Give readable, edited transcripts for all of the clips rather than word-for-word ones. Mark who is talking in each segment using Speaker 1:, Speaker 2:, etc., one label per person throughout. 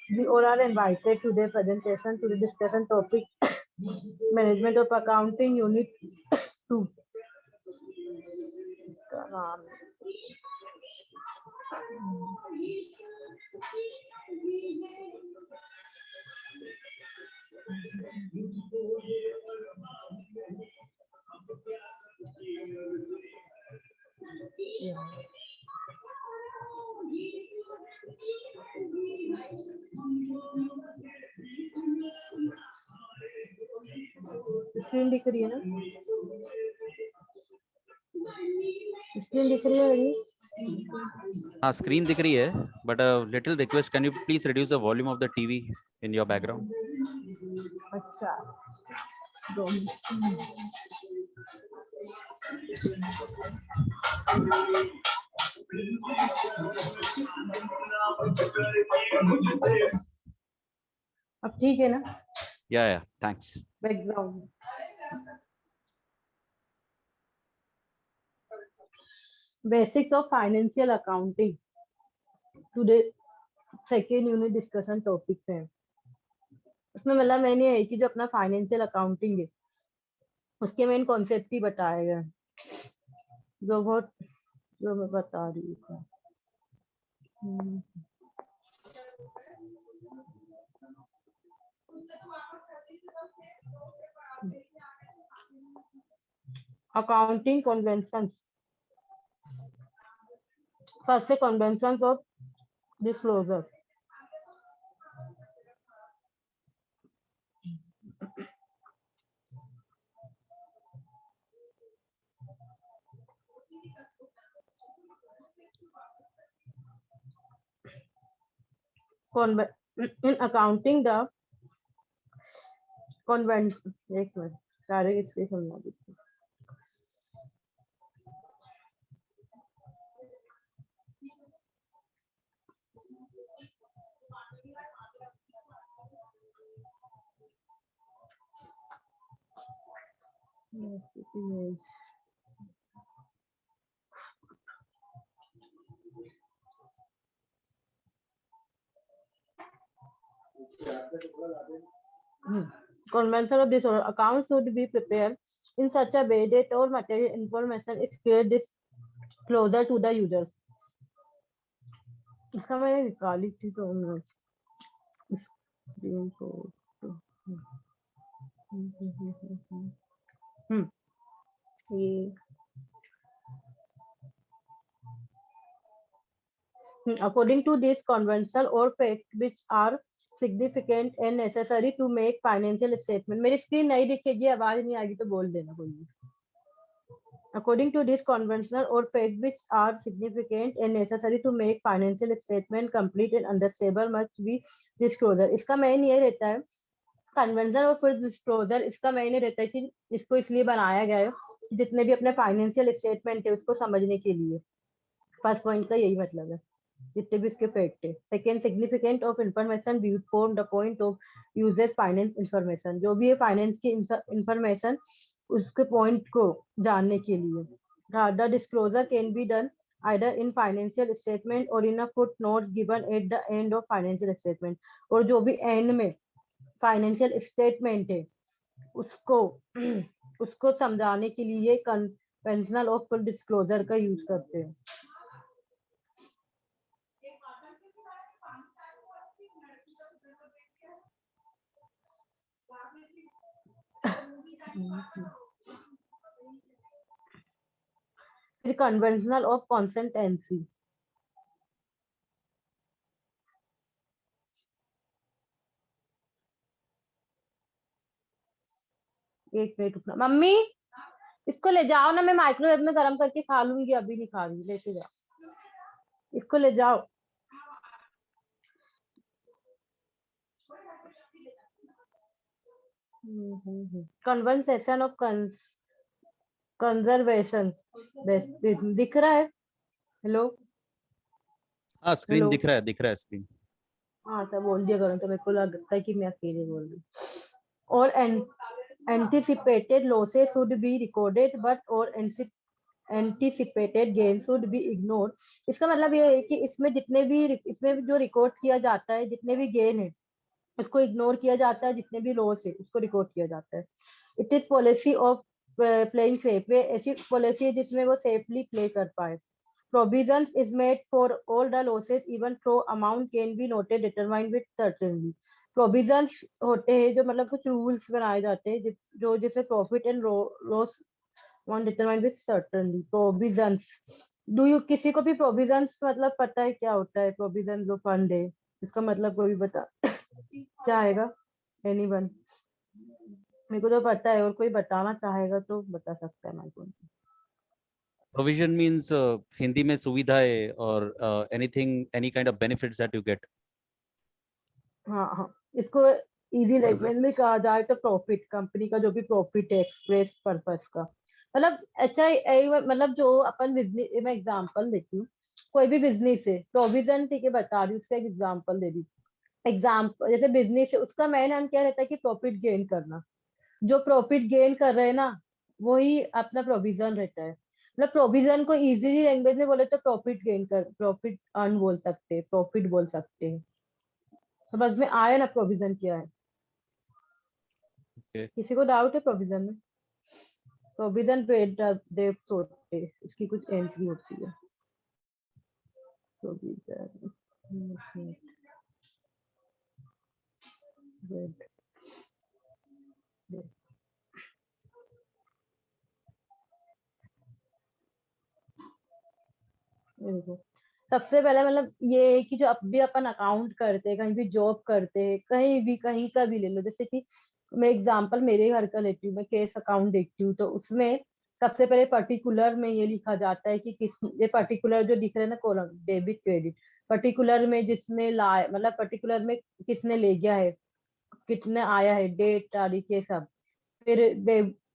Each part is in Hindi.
Speaker 1: We all are invited to their presentation to the discussion topic management of accounting unit 2. इसका नाम स्क्रीन दिख रही है ना? स्क्रीन दिख रही है मेरी?
Speaker 2: हाँ, स्क्रीन दिख रही है, but a little request, can you please reduce the volume of the TV in your background?
Speaker 1: अच्छा, अब ठीक है ना?
Speaker 2: Yeah, thanks.
Speaker 1: Background basics of financial accounting today second unit discussion topic है। उसमें मतलब मैंने है कि जो अपना फाइनेंशियल अकाउंटिंग है उसके मेन कॉन्सेप्ट ही बताए गए जो मैं बता रही थी। अकाउंटिंग कन्वेंशंस, फर्स्ट से conventions of disclosure. In accounting the convention, एक मिनट सारे इससे समझा दीजिए। Convention of disorder. Accounts should be prepared in such a way that all material information is clear disclosure to the users. इसका मैंने निकाली थी तो स्क्रीन को according to this convention or fact which are significant and necessary to make financial statement. मेरी स्क्रीन नहीं दिखेगी, आवाज नहीं आएगी तो बोल देना कोई। According to this conventional or fact which are significant and necessary to make financial statement complete and understandable must be disclosure. इसका मेन ये रहता है कन्वेंशन और फिर डिस्क्लोजर। इसका मेन ये रहता है कि इसको इसलिए बनाया गया है जितने भी अपने फाइनेंशियल स्टेटमेंट है उसको समझने के लिए। फर्स्ट पॉइंट का यही मतलब है, जितने भी इसके फैक्ट है। Second, significant of information viewed from the point of uses finance information, जो भी है फाइनेंस की इंफॉर्मेशन उसके पॉइंट को जानने के लिए। The disclosure can be done either in financial statement or in a footnote given at the end of financial statement, और जो भी एंड में फाइनेंशियल स्टेटमेंट है उसको समझाने के लिए कन्वेंशनल ऑफ फुल डिस्क्लोजर का यूज करते हैं। फिर कन्वेंशनल ऑफ कंसिस्टेंसी, एक मिनट रुकना मम्मी, इसको ले जाओ ना, मैं माइक्रोवेव में गर्म करके खा लूंगी, अभी नहीं खा रही, लेके जाओ, इसको ले जाओ। कन्वर्सेशन ऑफ कंजर्वेशन दिख रहा है? हेलो,
Speaker 2: हाँ, स्क्रीन दिख रहा है स्क्रीन।
Speaker 1: हाँ तो बोल दिया करो, तो मेरे को लगता है कि मैं अकेले बोल रही हूँ। और anticipated losses should be recorded, but or anticipated gain should be ignore. इसका मतलब ये है कि इसमें जो रिकॉर्ड किया जाता है, जितने भी गेन है उसको इग्नोर किया जाता है, जितने भी लॉस है उसको रिकॉर्ड किया जाता है। It is policy of playing safe, वे ऐसी पॉलिसी है जिसमें वो सेफली प्ले कर पाए। Provisions is made for all the losses even though amount can be noted determined with certainty। Provisions होते हैं जो मतलब कुछ रूल्स बनाए जाते हैं जो जिसमें profit and loss one determined with certainty. Provisions, do you किसी को भी प्रोविजंस मतलब पता है क्या होता है? प्रोविजन जो फंड है इसका मतलब कोई बता चाहेगा? एनीवन? मेरे को तो पता है, और कोई बताना चाहेगा तो बता सकता है मेरे को।
Speaker 2: Provision means हिंदी में सुविधाएं और anything, any kind of benefits that you get.
Speaker 1: हाँ हाँ, इसको इजी लैंग्वेज में कहा जाए तो प्रॉफिट, कंपनी का जो भी प्रॉफिट है एक्सप्रेस पर्पस का। मतलब अच्छा मतलब जो अपन बिजनेस, मैं एग्जांपल देती हूँ, कोई भी बिजनेस है, प्रोविजन ठीक है बता रही हूँ, उसका एग्जांपल दे दी। एग्जाम्पल जैसे बिजनेस है, उसका मेन हम क्या रहता है कि प्रॉफिट गेन करना। जो प्रॉफिट गेन कर रहे हैं ना, वही अपना प्रोविजन रहता है। मतलब प्रोविजन को इजीली लैंग्वेज में बोले तो प्रॉफिट गेन कर, प्रॉफिट अर्न बोल सकते हैं, प्रॉफिट बोल सकते हैं। समझ में आया ना प्रोविजन क्या है?
Speaker 2: Okay.
Speaker 1: किसी को डाउट है प्रोविजन में? प्रोविजन पे डेब्ट होते हैं, उसकी कुछ एंट्री होती है। प्रोविजन देखो, सबसे पहले मतलब ये है कि जो अब भी अपन अकाउंट करते हैं, कहीं भी जॉब करते हैं, कहीं भी कहीं का भी ले लो, जैसे कि मैं एग्जांपल मेरे घर का लेती हूँ, मैं केस अकाउंट देखती हूँ तो उसमें सबसे पहले पर्टिकुलर में ये लिखा जाता है कि किस, ये पर्टिकुलर जो दिख रहे हैं ना कॉलम, डेबिट क्रेडिट, पर्टिकुलर में जिसमें ला मतलब पर्टिकुलर में किसने ले गया है, कितने आया है, डेट तारीख ये सब। फिर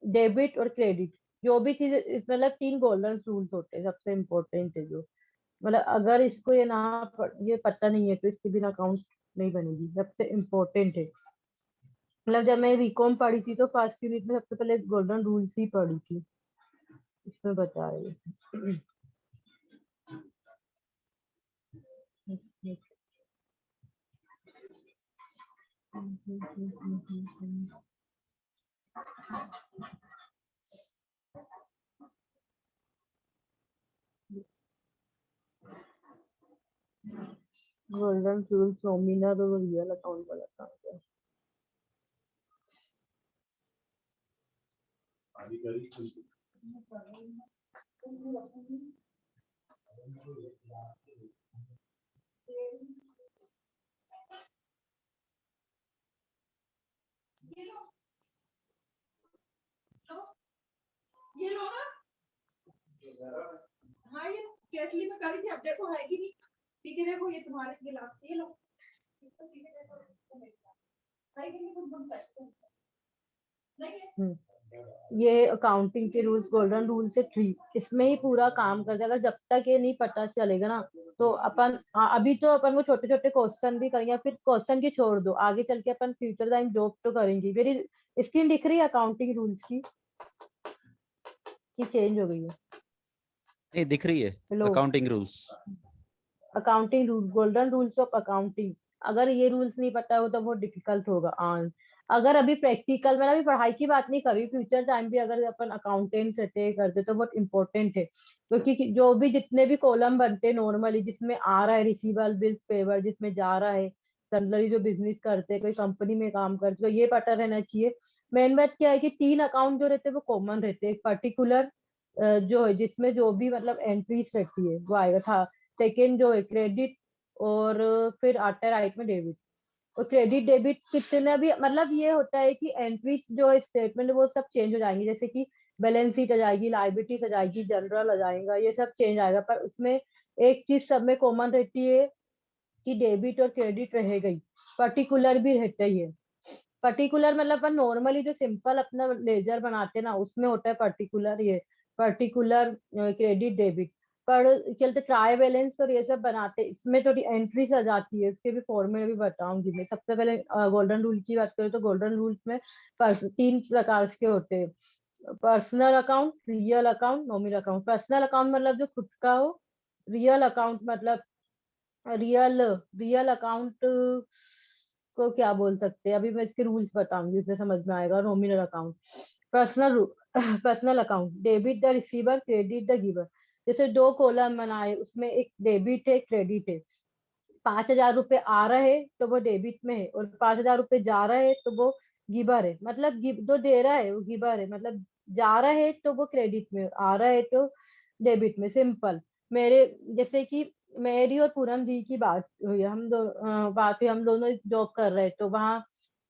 Speaker 1: डेबिट और क्रेडिट, जो भी चीज, मतलब 3 गोल्डन रूल्स होते हैं सबसे इम्पोर्टेंट है जो, मतलब अगर इसको ये ना ये पता नहीं है तो इसके बिना अकाउंट नहीं बनेगी, सबसे इम्पोर्टेंट है। मतलब जब मैं बीकॉम पढ़ी थी तो फर्स्ट यूनिट में सबसे पहले गोल्डन रूल्स ही पढ़ी थी, इसमें बता रही है। गोल्डन रूल्स नॉमिनल और रियल अकाउंट वाला काम है।
Speaker 3: ये लो ना। हाँ ये केटली में करी थी, अब देखो है कि नहीं। ठीक है देखो ये तुम्हारे गिलास, ये लो इसको पी के देखो, इसको मेरे साथ है कि नहीं, कुछ बनता है नहीं है।
Speaker 1: ये अकाउंटिंग के रूल्स गोल्डन रूल से 3, इसमें ही पूरा काम कर जाएगा। जब तक ये नहीं पता चलेगा ना तो अपन अभी तो अपन वो छोटे छोटे क्वेश्चन भी करेंगे, फिर क्वेश्चन की छोड़ दो, आगे चल के अपन फ्यूचर टाइम जॉब तो करेंगे। मेरी स्क्रीन दिख रही है अकाउंटिंग रूल्स की चेंज हो गई है?
Speaker 2: नहीं दिख रही है।
Speaker 1: Hello,
Speaker 2: accounting rules.
Speaker 1: Accounting rule, golden rules of accounting, अगर ये रूल्स नहीं पता हो तो बहुत डिफिकल्ट होगा अगर अभी प्रैक्टिकल में, अभी पढ़ाई की बात नहीं कर रही, फ्यूचर टाइम भी अगर अपन अकाउंटेंट रहते करते तो बहुत इंपॉर्टेंट है, क्योंकि जो भी जितने भी कॉलम बनते हैं नॉर्मली, जिसमें आ रहा है रिसीवेबल, बिल पेबल, जिसमें जा रहा है जनरली जो बिजनेस करते हैं, कोई कंपनी में काम करते, तो ये पता रहना चाहिए। मेन बात क्या है कि 3 अकाउंट जो रहते हैं वो कॉमन रहते हैं। पर्टिकुलर जो है जिसमें जो भी मतलब एंट्रीज रहती है वो आएगा था। सेकेंड जो है क्रेडिट, और फिर आता है राइट में डेबिट। और क्रेडिट डेबिट कितना भी मतलब ये होता है कि एंट्रीज जो है स्टेटमेंट वो सब चेंज हो जाएंगी, जैसे कि बैलेंस शीट आ जाएगी, लाइबिलिटीज आ जाएगी, जनरल आ जाएगा, ये सब चेंज आएगा, पर उसमें एक चीज सब में कॉमन रहती है कि डेबिट और क्रेडिट रहेगा ही, पर्टिकुलर भी रहता ही है। पर्टिकुलर मतलब अपन नॉर्मली जो सिंपल अपना लेजर बनाते हैं ना उसमें होता है पर्टिकुलर, ये पर्टिकुलर क्रेडिट डेबिट। पर चलते ट्राई बैलेंस और ये सब बनाते हैं, इसमें थोड़ी एंट्रीज आ जाती है, उसके भी फॉर्मूला भी बताऊंगी मैं। सबसे पहले गोल्डन रूल की बात करें तो गोल्डन रूल्स में 3 प्रकार के होते हैं। Personal account, real account, nominal account. Personal account मतलब जो खुद का हो, रियल अकाउंट मतलब रियल रियल अकाउंट को क्या बोल सकते हैं, अभी मैं इसके रूल्स बताऊंगी, उससे समझ में आएगा। Nominal account, personal personal account, debit the receiver, credit the giver. जैसे दो कॉलम बनाए, उसमें एक डेबिट है, क्रेडिट है। 5,000 रुपए आ रहे तो वो डेबिट में है, और 5,000 रुपए जा रहे हैं तो वो गिवर है। मतलब जो दे रहा है वो गिवर है, मतलब जा रहा है तो वो क्रेडिट में, आ रहा है तो डेबिट में। सिंपल। मेरे जैसे कि मेरी और पूनम दी की बात हुई, बात हुई, हम दोनों जॉब कर रहे हैं, तो वहाँ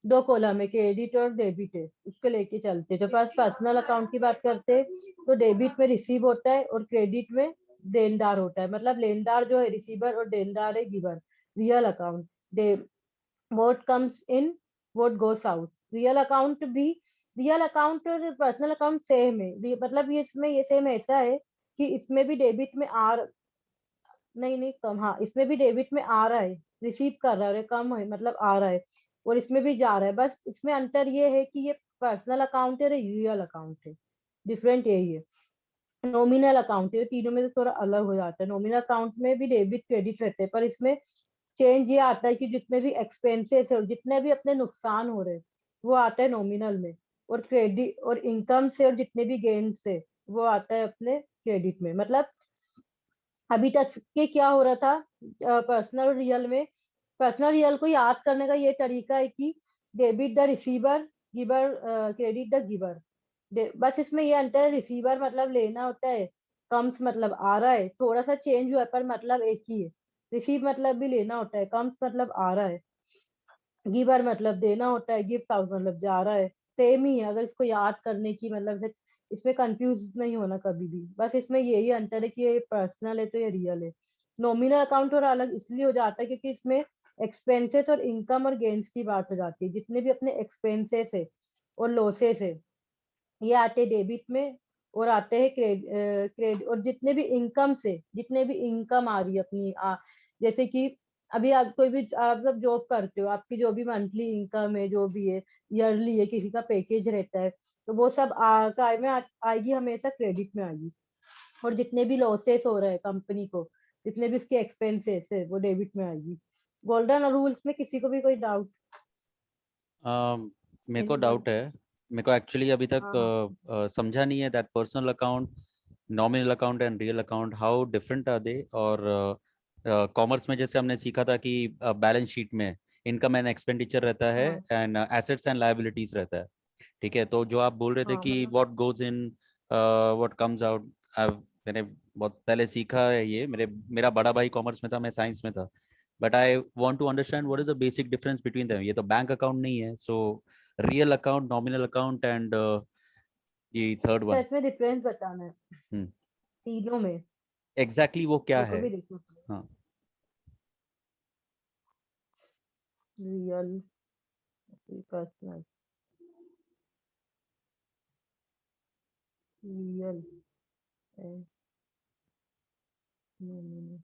Speaker 1: दो कॉलम है, क्रेडिट और डेबिट है, उसको लेके चलते। तो फर्स्ट पर्सनल अकाउंट की बात करते हैं, तो डेबिट में रिसीव होता है और क्रेडिट में देनदार होता है। मतलब लेनदार जो है रिसीवर और देनदार है giver. Real account, they what comes in, what goes out. Real account भी, रियल अकाउंट और पर्सनल अकाउंट सेम है। मतलब ये इसमें ये सेम ऐसा है कि इसमें भी डेबिट में नहीं नहीं कम, हाँ इसमें भी डेबिट में आ रहा है, रिसीव कर रहा है, कम है मतलब आ रहा है, और इसमें भी जा रहा है। बस इसमें अंतर ये है कि ये पर्सनल अकाउंट है और रियल अकाउंट है। डिफरेंट यही है। नॉमिनल अकाउंट है, तीनों में से थोड़ा अलग हो जाता है। नॉमिनल अकाउंट में भी डेबिट क्रेडिट रहते हैं, पर इसमें चेंज ये आता है कि जितने भी एक्सपेंसेस है और जितने भी अपने नुकसान हो रहे हैं वो आता है नॉमिनल में, और क्रेडिट और इनकम से और जितने भी गेन से वो आता है अपने क्रेडिट में। मतलब अभी तक के क्या हो रहा था पर्सनल रियल में, पर्सनल रियल को याद करने का ये तरीका है कि debit the receiver, giver credit the giver. बस इसमें ये अंतर है, रिसीवर मतलब लेना होता है, कम्स मतलब आ रहा है, थोड़ा सा चेंज हुआ है पर मतलब एक ही है। रिसीव मतलब भी लेना होता है, कम्स मतलब आ रहा है। गिवर मतलब देना होता है, गिफ्ट आउट मतलब जा रहा है। सेम ही है, अगर इसको याद करने की मतलब इसमें कंफ्यूज नहीं होना कभी भी। बस इसमें यही अंतर है कि ये पर्सनल है तो ये रियल है। नॉमिनल अकाउंट और अलग इसलिए हो जाता है क्योंकि इसमें एक्सपेंसेस और इनकम और गेन्स की बात हो जाती है। जितने भी अपने एक्सपेंसेस है और लॉसेस है ये आते हैं डेबिट में, और आते हैं क्रेडिट। और जितने भी इनकम से, जितने भी इनकम आ रही है अपनी जैसे कि अभी आप कोई भी आप सब जॉब करते हो, आपकी जो भी मंथली इनकम है जो भी है, ईयरली है, किसी का पैकेज रहता है, तो वो सब काय में आएगी, हमेशा क्रेडिट में आएगी। और जितने भी लॉसेस हो रहे हैं कंपनी को, जितने भी उसके एक्सपेंसेस है वो डेबिट में आएगी। गोल्डन रूल्स में किसी को भी कोई डाउट?
Speaker 2: मेरे को डाउट है। मेरे को एक्चुअली अभी तक
Speaker 1: हाँ हाँ।
Speaker 2: समझा नहीं है that personal account, nominal account and real account, how different are they. और कॉमर्स में जैसे हमने सीखा था कि बैलेंस शीट में इनकम एंड एक्सपेंडिचर रहता है
Speaker 1: हाँ
Speaker 2: एंड एसेट्स एंड लायबिलिटीज रहता है। ठीक है, तो जो आप बोल रहे थे
Speaker 1: हाँ
Speaker 2: कि
Speaker 1: मतलब
Speaker 2: what goes in what comes out, मैंने बहुत पहले सीखा है ये। मेरा बड़ा भाई कॉमर्स में था, मैं साइंस में था, but I want to understand what is the basic difference between them. ये तो बैंक अकाउंट नहीं है, so real account, nominal account and ये थर्ड
Speaker 1: तो
Speaker 2: वन।
Speaker 1: इसमें डिफरेंस बताना है
Speaker 2: हम्म,
Speaker 1: तीनों में।
Speaker 2: एग्जैक्टली वो क्या
Speaker 1: मेरे को
Speaker 2: है?
Speaker 1: भी देखना पड़ेगा।
Speaker 2: हाँ।
Speaker 1: Real, personal, real and nominal.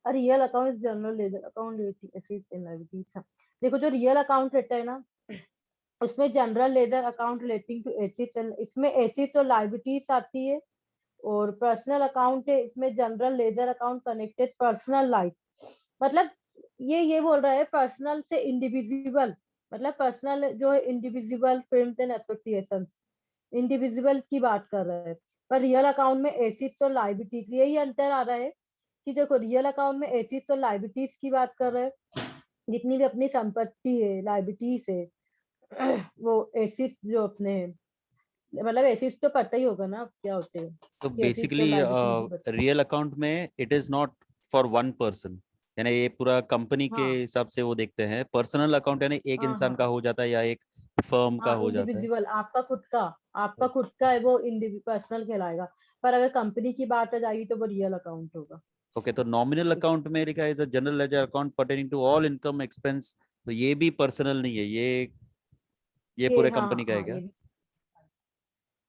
Speaker 1: Real account general ledger account, assets and liabilities. देखो जो रियल अकाउंट रहता है ना, उसमें general ledger account relating to assets and, इसमें एसेट्स और लायबिलिटीज आती है। और पर्सनल अकाउंट है, इसमें general ledger account connected personal life. मतलब ये बोल रहा है पर्सनल से इंडिविजुअल, मतलब पर्सनल जो है individual films and associations, individual की बात कर रहा है। पर रियल अकाउंट में एसेट्स और लायबिलिटीज, यही अंतर आ रहा है कि देखो रियल अकाउंट में एसेट्स और लायबिलिटीज की बात कर रहे हैं, जितनी भी अपनी संपत्ति है, लायबिलिटीज है, वो एसेट्स जो अपने हैं, मतलब एसेट्स तो पता ही होगा ना क्या होते हैं,
Speaker 2: तो
Speaker 1: कि एसेट्स और
Speaker 2: बेसिकली
Speaker 1: लायबिलिटीज बता।
Speaker 2: रियल अकाउंट में it is not for one person, यानी ये पूरा कंपनी के
Speaker 1: हाँ
Speaker 2: हिसाब से वो देखते हैं। पर्सनल अकाउंट यानी एक
Speaker 1: हाँ
Speaker 2: इंसान
Speaker 1: हाँ
Speaker 2: का हो जाता है या एक फर्म का
Speaker 1: हाँ
Speaker 2: हो जाता है।
Speaker 1: इंडिविजुअल, आपका खुद का है, वो पर्सनल कहलाएगा। पर अगर कंपनी की बात आ जाएगी तो वो रियल अकाउंट होगा।
Speaker 2: ओके, तो नॉमिनल अकाउंट में लिखा है is a general ledger account pertaining to all income expense, तो ये भी पर्सनल नहीं है, ये
Speaker 1: ये
Speaker 2: पूरे
Speaker 1: हाँ
Speaker 2: कंपनी का है
Speaker 1: हाँ
Speaker 2: क्या?
Speaker 1: ये भी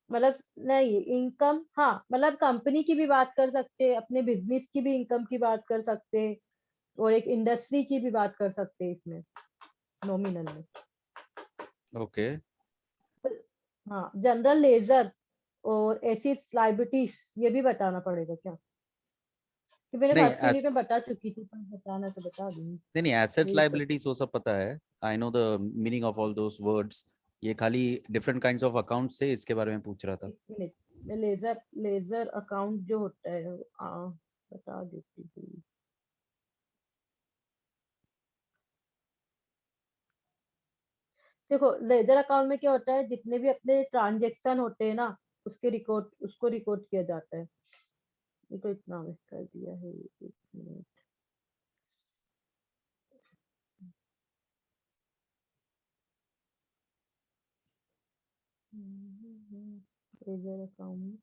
Speaker 1: मतलब नहीं इनकम, हाँ मतलब कंपनी की भी बात कर सकते हैं, अपने बिजनेस की भी इनकम की बात कर सकते हैं, और एक इंडस्ट्री की भी बात कर सकते हैं इसमें नॉमिनल में।
Speaker 2: ओके।
Speaker 1: हाँ जनरल लेजर और एसिड्स लाइबिलिटीज ये भी बताना पड़ेगा क्या, कि मैंने
Speaker 2: नहीं
Speaker 1: फर्स्ट यूनिट में बता चुकी थी, पर बताना तो बता दूंगी।
Speaker 2: नहीं एसेट
Speaker 1: यही सब
Speaker 2: लाइबिलिटीज वो सब पता है। I know the meaning of all those words. ये खाली डिफरेंट काइंड्स ऑफ अकाउंट्स से इसके बारे में पूछ रहा था।
Speaker 1: एक मिनट, मैं लेजर लेजर अकाउंट जो होता है बता देती हूँ। देखो लेजर अकाउंट में क्या होता है, जितने भी अपने ट्रांजेक्शन होते हैं ना उसके रिकॉर्ड, उसको रिकॉर्ड किया जाता है। ये तो इतना मिस कर दिया है, एक मिनट। लेजर अकाउंट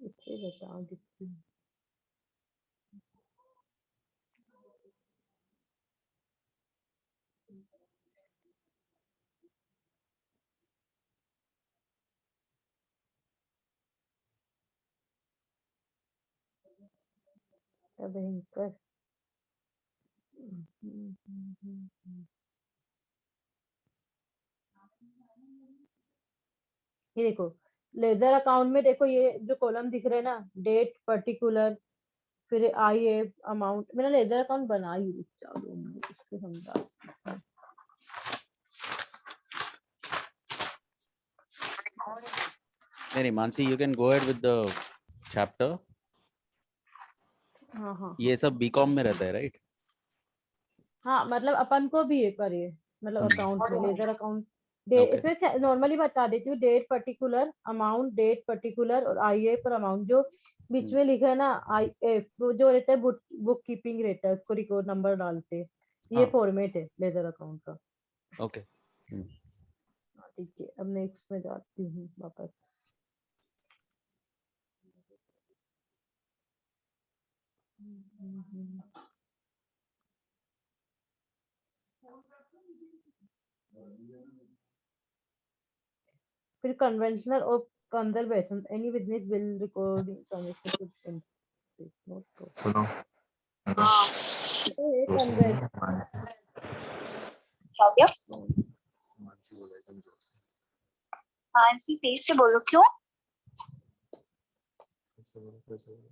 Speaker 1: इसे बता देती हूँ। भयंकर। ये देखो लेजर अकाउंट में देखो ये जो कॉलम दिख रहे हैं ना, डेट पर्टिकुलर, फिर आई एफ अमाउंट, मैंने लेजर अकाउंट बनाई हुई, चलो मैं इसको समझा।
Speaker 2: नहीं Mansi, you can go ahead with the chapter.
Speaker 1: हाँ हाँ हाँ
Speaker 2: ये सब बीकॉम में रहता है राइट?
Speaker 1: हाँ, मतलब अपन को भी ये करिए, मतलब अकाउंट में लेजर अकाउंट
Speaker 2: ओके।
Speaker 1: इसमें नॉर्मली बता देती हूँ, date particular amount, date particular और आई ए पर अमाउंट, जो बीच में लिखा है ना आई एफ, वो जो रहता है बुक कीपिंग रहता है, उसको रिकॉर्ड नंबर डालते हैं, ये
Speaker 2: हाँ
Speaker 1: फॉर्मेट है लेजर अकाउंट का।
Speaker 2: ओके।
Speaker 1: हाँ, ठीक है, अब नेक्स्ट में जाती हूँ वापस। फिर conventional of conservation, any business bill recording transaction note
Speaker 4: सुनो।
Speaker 1: कन्वेंशन।
Speaker 4: क्या हो गया? मानसी बोल रही है कमजोर से। मानसी तेज से बोलो, क्यों? फिर से बोलो, फिर से बोलो।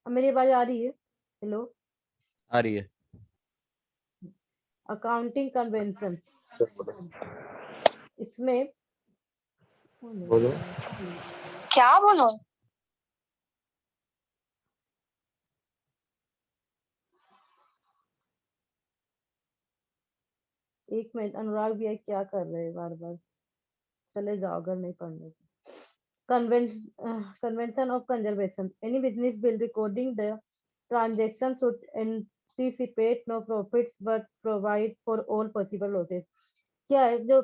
Speaker 1: अब मेरी आवाज आ रही है? हेलो।
Speaker 2: आ रही है।
Speaker 1: अकाउंटिंग कन्वेंशन, इसमें
Speaker 4: बोलो। क्या बोलो?
Speaker 1: एक मिनट, अनुराग भैया क्या कर रहे हैं बार बार, चले जाओ अगर नहीं पढ़ने। Convention of conservation, any business bill recording the transaction should anticipate no profits but provide for all possible losses. क्या है जो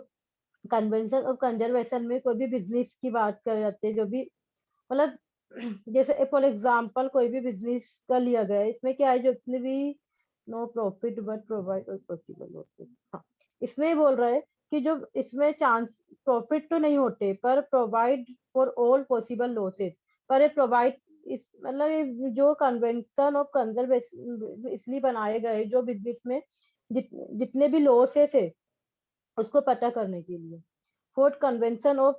Speaker 1: कन्वेंशन ऑफ कंजर्वेशन में कोई भी बिजनेस की बात कर जाते हैं, जो भी मतलब जैसे फॉर एग्जांपल कोई भी बिजनेस का लिया गया है, इसमें क्या है जो इसमें भी no profit but provide possible होते, हाँ इसमें बोल रहा है कि जो इसमें चांस प्रॉफिट तो नहीं होते पर provide for all possible losses, पर ये प्रोवाइड इस मतलब ये जो कन्वेंशन ऑफ कंजर्वेशन इसलिए बनाए गए जो बिजनेस में जितने भी लॉसेस है उसको पता करने के लिए। Fourth convention of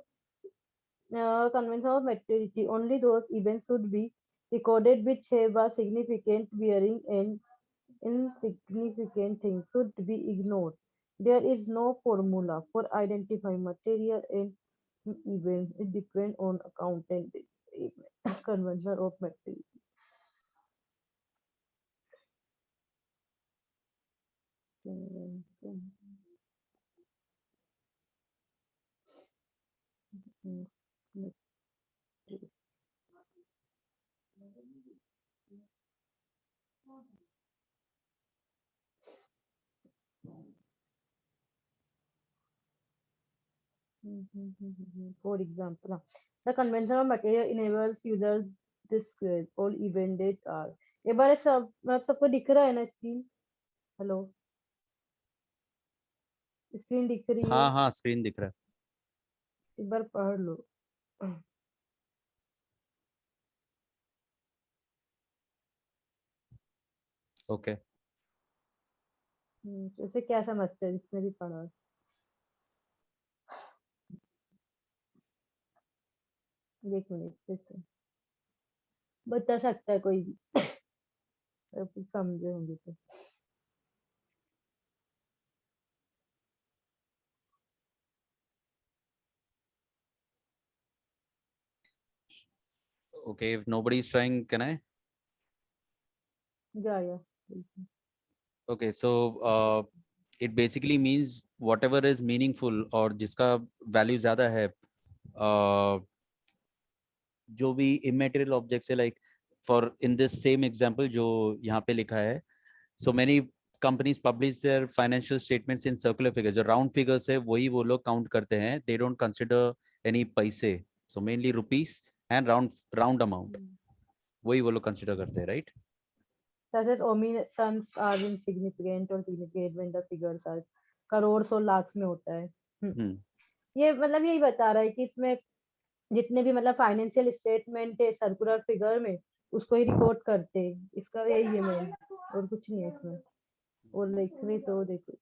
Speaker 1: maturity, only those events should be recorded which have a significant bearing and insignificant things should be ignored. There is no formula for identifying material and events. It depends on accountant convention of maturity. Convention. For example, the convention of material enables users this all event date are. एक बार सब मतलब सबको दिख रहा है ना स्क्रीन? हेलो, स्क्रीन दिख रही है?
Speaker 2: हाँ हाँ स्क्रीन दिख रहा है.
Speaker 1: एक बार पढ़ लो.
Speaker 2: ओके.
Speaker 1: इसे क्या समझते हैं जिसने भी पढ़ा? एक मिनट फिर से बता सकता है कोई भी अगर कुछ समझे होंगे तो.
Speaker 2: Okay, if nobody is trying, can I?
Speaker 1: या बिल्कुल.
Speaker 2: Okay, so it basically means whatever is meaningful और जिसका वैल्यू ज्यादा है, जो भी इमेटेरियल ऑब्जेक्ट्स है, like for in this same example जो यहाँ पे लिखा है, so many companies publish there financial statements in circular figures. जो राउंड फिगर्स है वही वो लोग काउंट करते हैं. दे डोंट कंसिडर एनी पैसे. So mainly rupees and round amount, वही वो लोग कंसिडर करते हैं, right?
Speaker 1: Such as omissions are insignificant or significant when the figures are crore और लाख में होता है. ये मतलब यही बता रहा है कि इसमें जितने भी मतलब फाइनेंशियल स्टेटमेंट है सर्कुलर फिगर में उसको ही रिकॉर्ड करते हैं. इसका यही है मेन, और कुछ नहीं है इसमें. और लिख रहे तो देखो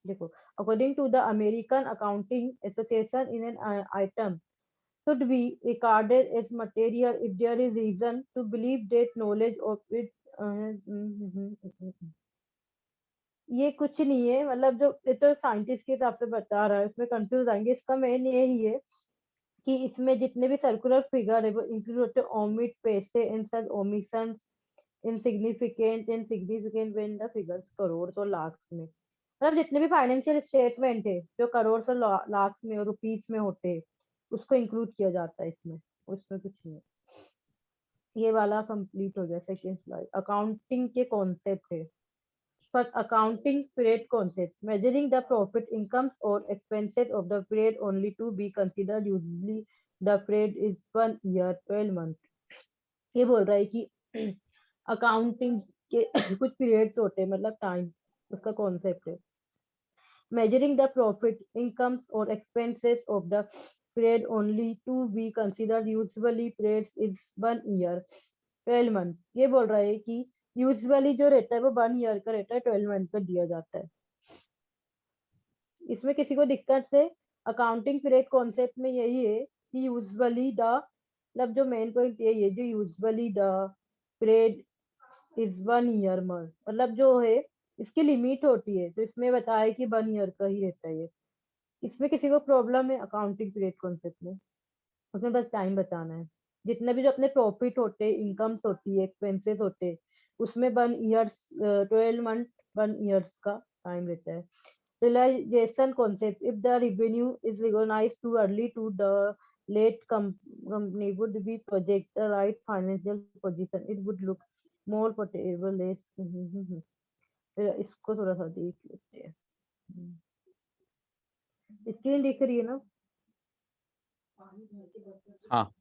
Speaker 1: देखो according to the American accounting association in an item should be regarded as material if there is reason to believe that knowledge of it ये कुछ नहीं है. मतलब जो ये तो साइंटिस्ट के हिसाब से बता रहा है, उसमें कंफ्यूज आएंगे. इसका मेन यही है कि इसमें जितने भी सर्कुलर फिगर है वो इंक्लूड होते हैं ओमिट पैसे and such omissions insignificant when the figures crore और लाख में. मतलब जितने भी फाइनेंशियल स्टेटमेंट है जो करोड़ और लाख में और रुपीस में होते हैं उसको इंक्लूड किया जाता है इसमें. उसमें कुछ नहीं है. ये वाला कंप्लीट हो गया सेकंड स्लाइड. अकाउंटिंग के कॉन्सेप्ट है. First, accounting period concept. Measuring the profit incomes और expenses of the period only to be considered. Usually the period is 1 year 12 month. ये बोल रहा है कि अकाउंटिंग के कुछ पीरियड्स होते हैं, मतलब टाइम, उसका कॉन्सेप्ट है. Measuring the profit, incomes or expenses of the period only to be considered. Usually periods is 1 year 12 month. ये बोल रहा है कि यूजुअली जो रहता है वो 1 ईयर का रहता है, 12 मंथ का दिया जाता है. इसमें किसी को दिक्कत से अकाउंटिंग पीरियड कॉन्सेप्ट में यही है कि यूजुअली द, मतलब जो मेन पॉइंट यही है, जो usually the period is 1 year month, मतलब जो है इसकी लिमिट होती है. तो इसमें बताया कि 1 ईयर का ही रहता है ये. इसमें किसी को प्रॉब्लम है अकाउंटिंग पीरियड कॉन्सेप्ट में? उसमें बस टाइम बताना है. जितने भी जो अपने प्रॉफिट होते हैं, इनकम्स होती है, एक्सपेंसेस होते हैं, उसमें 1 ईयर्स 12 मंथ 1 ईयर्स का टाइम रहता है. Realisation concept. If the revenue is recognised too early to the late company would be project the right financial position. It would look more portable less. इसको थोड़ा सा देख लेते हैं. स्क्रीन दिख रही है ना?
Speaker 2: हाँ.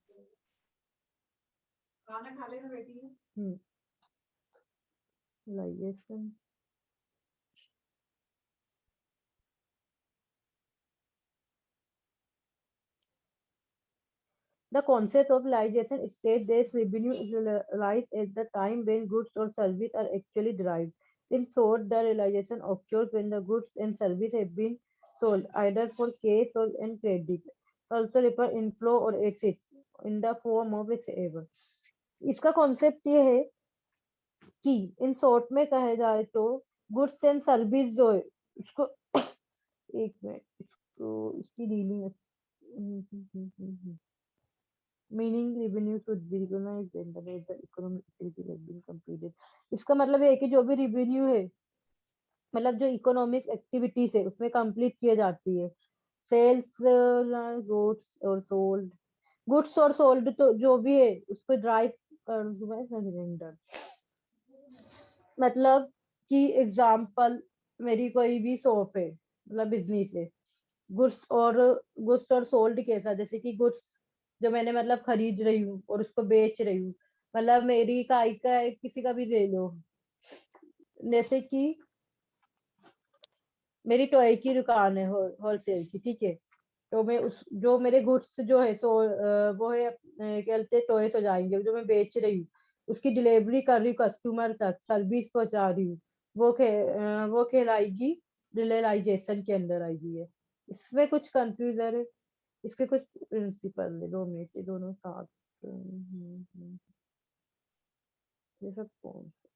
Speaker 3: खाना खा लेना बेटी.
Speaker 1: Realization. The concept of realization states that revenue is realized at the time when goods or services are actually derived. In short, the realization occurs when the goods and services have been sold, either for cash or in credit. Also refer inflow or exit in the form of receivable. इसका कॉन्सेप्ट ये है कि इन शॉर्ट में कहा जाए तो गुड्स एंड सर्विस जो है उसको एक मिनट, इसको इसकी dealing meaning revenue should be recognized when the economic activity has been completed. इसका मतलब है कि जो भी रेवेन्यू है, मतलब जो इकोनॉमिक एक्टिविटीज है उसमें कंप्लीट किए जाती है. सेल्स गुड्स और सोल्ड तो जो भी है उसको ड्राइव कर. मतलब कि एग्जाम्पल, मेरी कोई भी शॉप है, मतलब बिजनेस है, गुड्स और सोल्ड के साथ, जैसे कि गुड्स जो मैंने मतलब खरीद रही हूँ और उसको बेच रही हूँ, मतलब मेरी इकाई का किसी का भी ले लो, जैसे कि मेरी टॉय की दुकान है होलसेल की, ठीक है, तो मैं उस जो मेरे गुड्स जो है सो वो है क्या बोलते हैं टॉयस हो जाएंगे, जो मैं बेच रही हूँ उसकी डिलीवरी कर रही हूँ कस्टमर तक, सर्विस पहुंचा रही हूँ, वो कहलाएगी रियलाइजेशन के अंदर आएगी है। इसमें कुछ कंफ्यूजन है, इसके कुछ प्रिंसिपल है, 2 मिनट, ये दोनों साथ। ये सब कौन से?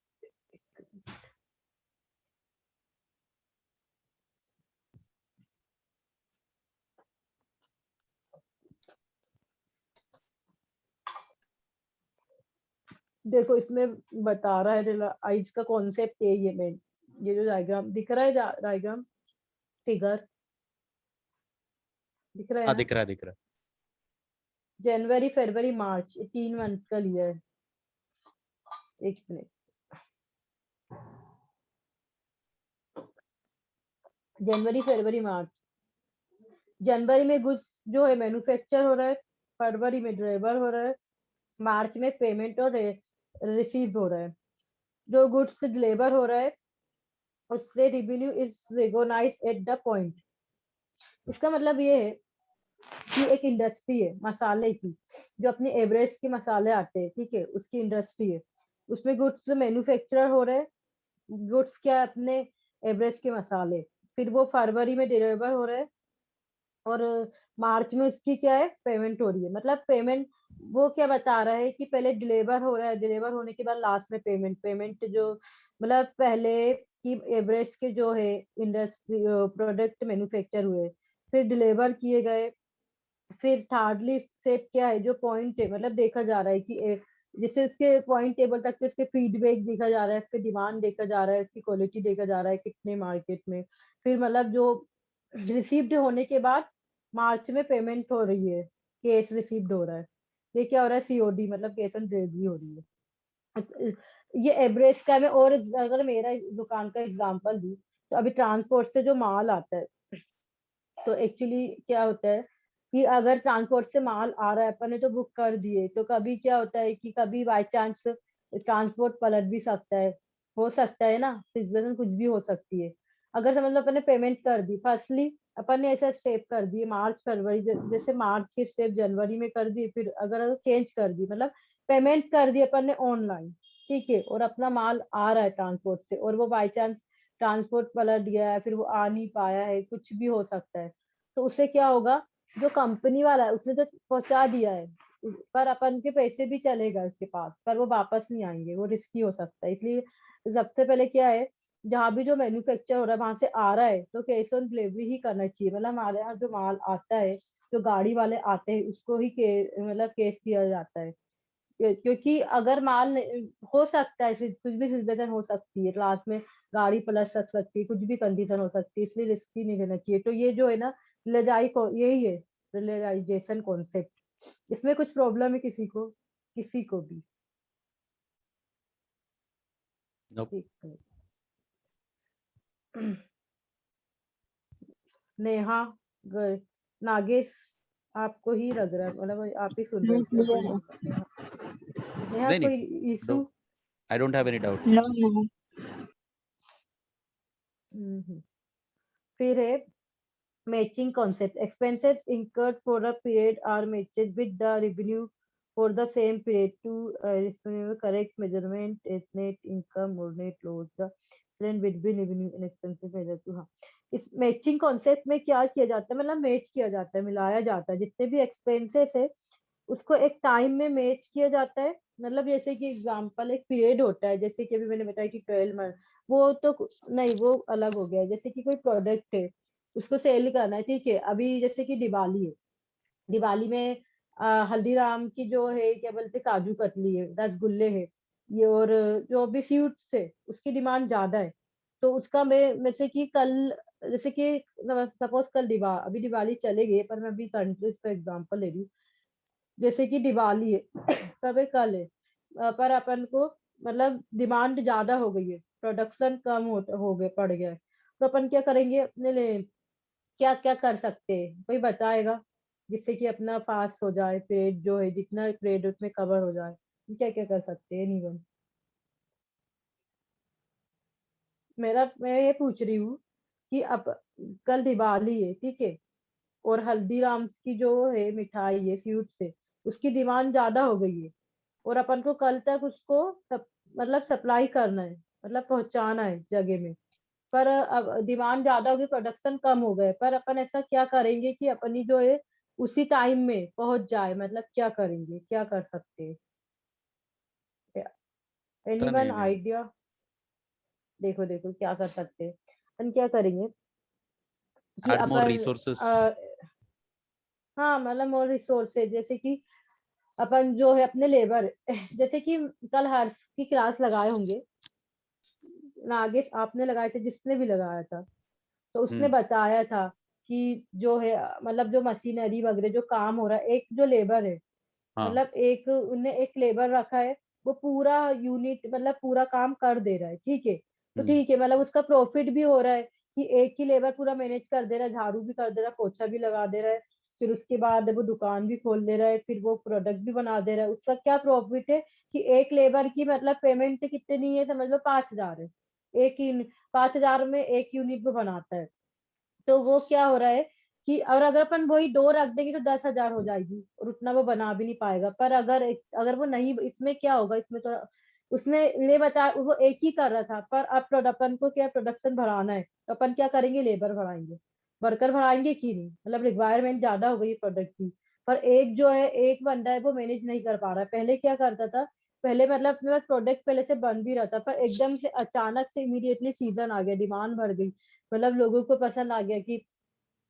Speaker 1: देखो इसमें बता रहा है रियलाइज का कॉन्सेप्ट यही है मेन, ये जो डायग्राम दिख रहा है, डायग्राम फिगर दिख रहा है
Speaker 2: हाँ
Speaker 1: ना,
Speaker 2: दिख रहा है दिख रहा है।
Speaker 1: जनवरी फरवरी मार्च, ये 3 मंथ का लिया है। एक मिनट, जनवरी फरवरी मार्च, जनवरी में गुड्स जो है मैन्युफैक्चर हो रहा है, फरवरी में डिलीवर हो रहा है, मार्च में पेमेंट और रिसीव हो रहा है। जो गुड्स डिलीवर हो रहा है उससे revenue is recognised at the point. इसका मतलब ये है कि एक इंडस्ट्री है मसाले की, जो अपने एवरेस्ट के मसाले आते हैं, ठीक है, उसकी इंडस्ट्री है, उसमें गुड्स मैन्युफैक्चर हो रहे हैं, गुड्स क्या है, अपने एवरेस्ट के मसाले, फिर वो फरवरी में डिलीवर हो रहे हैं और मार्च में उसकी क्या है पेमेंट हो रही है। मतलब पेमेंट वो क्या बता रहा है कि पहले डिलीवर हो रहा है, डिलीवर होने के बाद लास्ट में पेमेंट जो मतलब पहले की एवरेस्ट के जो है इंडस्ट्री प्रोडक्ट मैन्युफैक्चर हुए, फिर डिलीवर किए गए, फिर थर्डली स्टेप क्या है जो पॉइंट है, मतलब देखा जा रहा है कि जैसे उसके पॉइंट टेबल तक के उसके फीडबैक देखा जा रहा है, उसके डिमांड देखा जा रहा है, उसकी क्वालिटी देखा जा रहा है कितने मार्केट में, फिर मतलब जो रिसीव्ड होने के बाद मार्च में पेमेंट हो रही है, केस रिसीव्ड हो रहा है, ये क्या हो रहा है सीओडी, मतलब कैश ऑन डिलीवरी हो रही है। ये एवरेज का मैं, और अगर मेरा दुकान का एग्जांपल दूं तो अभी ट्रांसपोर्ट से जो माल आता है, तो एक्चुअली क्या होता है कि अगर ट्रांसपोर्ट से माल आ रहा है, अपन ने तो बुक कर दिए, तो कभी क्या होता है कि कभी बाई चांस ट्रांसपोर्ट पलट भी सकता है, हो सकता है ना, सिचुएशन कुछ भी हो सकती है। अगर समझ लो अपन ने पेमेंट कर दी, फर्स्टली अपन ने ऐसा स्टेप कर दिए मार्च फरवरी, जैसे मार्च के स्टेप जनवरी में कर दिए, फिर अगर चेंज कर दी, मतलब पेमेंट कर दी अपन ने ऑनलाइन, ठीक है, और अपना माल आ रहा है ट्रांसपोर्ट से और वो बाई चांस ट्रांसपोर्ट पलट गया है, फिर वो आ नहीं पाया है, कुछ भी हो सकता है, तो उससे क्या होगा, जो कंपनी वाला है उसने तो पहुंचा दिया है, पर अपन के पैसे भी चलेगा उसके पास, पर वो वापस नहीं आएंगे, वो रिस्की हो सकता है। इसलिए सबसे पहले क्या है, जहाँ भी जो मैन्युफैक्चर हो रहा है वहां से आ रहा है तो कैश ऑन डिलीवरी ही करना चाहिए, मतलब हमारे यहाँ जो माल आता है, जो गाड़ी वाले आते हैं उसको ही मतलब केस किया जाता है, क्योंकि अगर हो सकता है कुछ भी सिचुएशन हो सकती है, लास्ट में गाड़ी पलट सकती है, कुछ भी कंडीशन हो सकती है, इसलिए रिस्की नहीं लेना चाहिए। तो ये जो है ना रिलेजाई को यही है, रियलाइजेशन कॉन्सेप्ट। इसमें कुछ प्रॉब्लम है किसी को भी?
Speaker 2: Nope.
Speaker 1: ठीक है। नेहा, नागेश, आपको ही लग रहा है, मतलब आप ही सुन रहे थे, आपको ही लग रहा है। नेहा
Speaker 2: नहीं नहीं,
Speaker 1: कोई issue?
Speaker 2: I don't have any doubt.
Speaker 4: No, no.
Speaker 1: फिर है matching concept. Expenses incurred for a period are matched with the revenue for the same period to correct measurement as net income or net loss. The trend between revenue and expenses measure to, हाँ, इस मैचिंग कॉन्सेप्ट में क्या किया जाता है, मतलब मैच किया जाता है, मिलाया जाता है, जितने भी एक्सपेंसेस है उसको एक टाइम में मैच किया जाता है। मतलब जैसे कि एग्जांपल एक पीरियड होता है, जैसे कि अभी मैंने बताया कि 12 मंथ, वो तो नहीं, वो अलग हो गया। जैसे कि कोई प्रोडक्ट है उसको सेल करना है, ठीक है, अभी जैसे कि दिवाली है, दिवाली में हल्दीराम की जो है क्या बोलते काजू कतली है, रसगुल्ले है, ये, और जो भी स्वीट्स है उसकी डिमांड ज्यादा है, तो उसका मैं जैसे कि कल, जैसे कि सपोज कल अभी दिवाली चले गए, पर मैं अभी कंट्रीज का एग्जांपल ले रही हूँ, जैसे कि दिवाली है तब है कल है, पर अपन को मतलब डिमांड ज्यादा हो गई है, प्रोडक्शन कम हो गए पड़ गया है, तो अपन क्या करेंगे, अपने लिए क्या क्या कर सकते हैं, कोई बताएगा जिससे कि अपना फास्ट हो जाए, पेट जो है जितना पेट उसमें कवर हो जाए, क्या क्या कर सकते हैं एनीवन? मैं ये पूछ रही हूँ कि अब कल दिवाली है, ठीक है, और हल्दीराम्स की जो है मिठाई है स्वीट से, उसकी डिमांड ज्यादा हो गई है, और अपन को कल तक उसको मतलब सप्लाई करना है, मतलब पहुंचाना है जगह में। पर अब डिमांड ज्यादा होगी, प्रोडक्शन कम हो गए, पर अपन ऐसा क्या करेंगे कि अपनी जो है उसी टाइम में पहुंच जाए, मतलब क्या करेंगे, क्या कर सकते हैं?
Speaker 2: पता
Speaker 1: एनीवन
Speaker 2: नहीं मैं।
Speaker 1: आइडिया? देखो देखो क्या कर सकते हैं, अपन क्या करेंगे कि
Speaker 2: ऐड मोर
Speaker 1: अपन
Speaker 2: रिसोर्सेस।
Speaker 1: हाँ मतलब मोर रिसोर्सेज, जैसे कि अपन जो है अपने लेबर जैसे कि कल हर्ष की क्लास लगाए होंगे, नागेश आपने लगाए थे, जिसने भी लगाया था, तो उसने
Speaker 2: हम्म।
Speaker 1: बताया था कि जो है मतलब जो मशीनरी वगैरह जो काम हो रहा है, एक जो लेबर है,
Speaker 2: हाँ।
Speaker 1: मतलब एक उनने एक लेबर रखा है, वो पूरा यूनिट मतलब पूरा काम कर दे रहा है, ठीक है। तो
Speaker 2: हम्म।
Speaker 1: ठीक है, मतलब उसका प्रॉफिट भी हो रहा है कि एक ही लेबर पूरा मैनेज कर दे रहा है, झाड़ू भी कर दे रहा है, पोछा भी लगा दे रहा है, फिर उसके बाद वो दुकान भी खोल दे रहा है, फिर वो प्रोडक्ट भी बना दे रहा है। उसका क्या प्रॉफिट है कि एक लेबर की मतलब पेमेंट कितनी है, समझ लो 5,000 है, एक ही 5,000 में एक यूनिट वो बनाता है। तो वो क्या हो रहा है कि और अगर अपन वही दो रख देंगे तो 10,000 हो जाएगी, और उतना वो बना भी नहीं पाएगा। पर अगर वो नहीं, इसमें क्या होगा, इसमें तो उसने ये बता, वो एक ही कर रहा था, पर अब अपन को क्या प्रोडक्शन बढ़ाना है, तो अपन क्या करेंगे, लेबर बढ़ाएंगे, वर्कर बढ़ाएंगे कि नहीं, मतलब रिक्वायरमेंट ज्यादा हो गई प्रोडक्ट की। पर एक जो है एक बंदा है वो मैनेज नहीं कर पा रहा है। पहले क्या करता था, पहले मतलब अपने पास प्रोडक्ट पहले से बन भी रहा था, पर एकदम से अचानक से इमीडिएटली सीजन आ गया, डिमांड बढ़ गई, मतलब लोगों को पसंद आ गया कि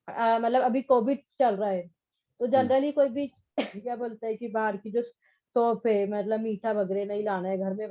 Speaker 1: मतलब अभी कोविड चल रहा है, तो
Speaker 2: हम्म।
Speaker 1: जनरली कोई भी क्या बोलता है कि बाहर की जो शॉप है, मतलब मीठा वगैरह नहीं लाना है, घर में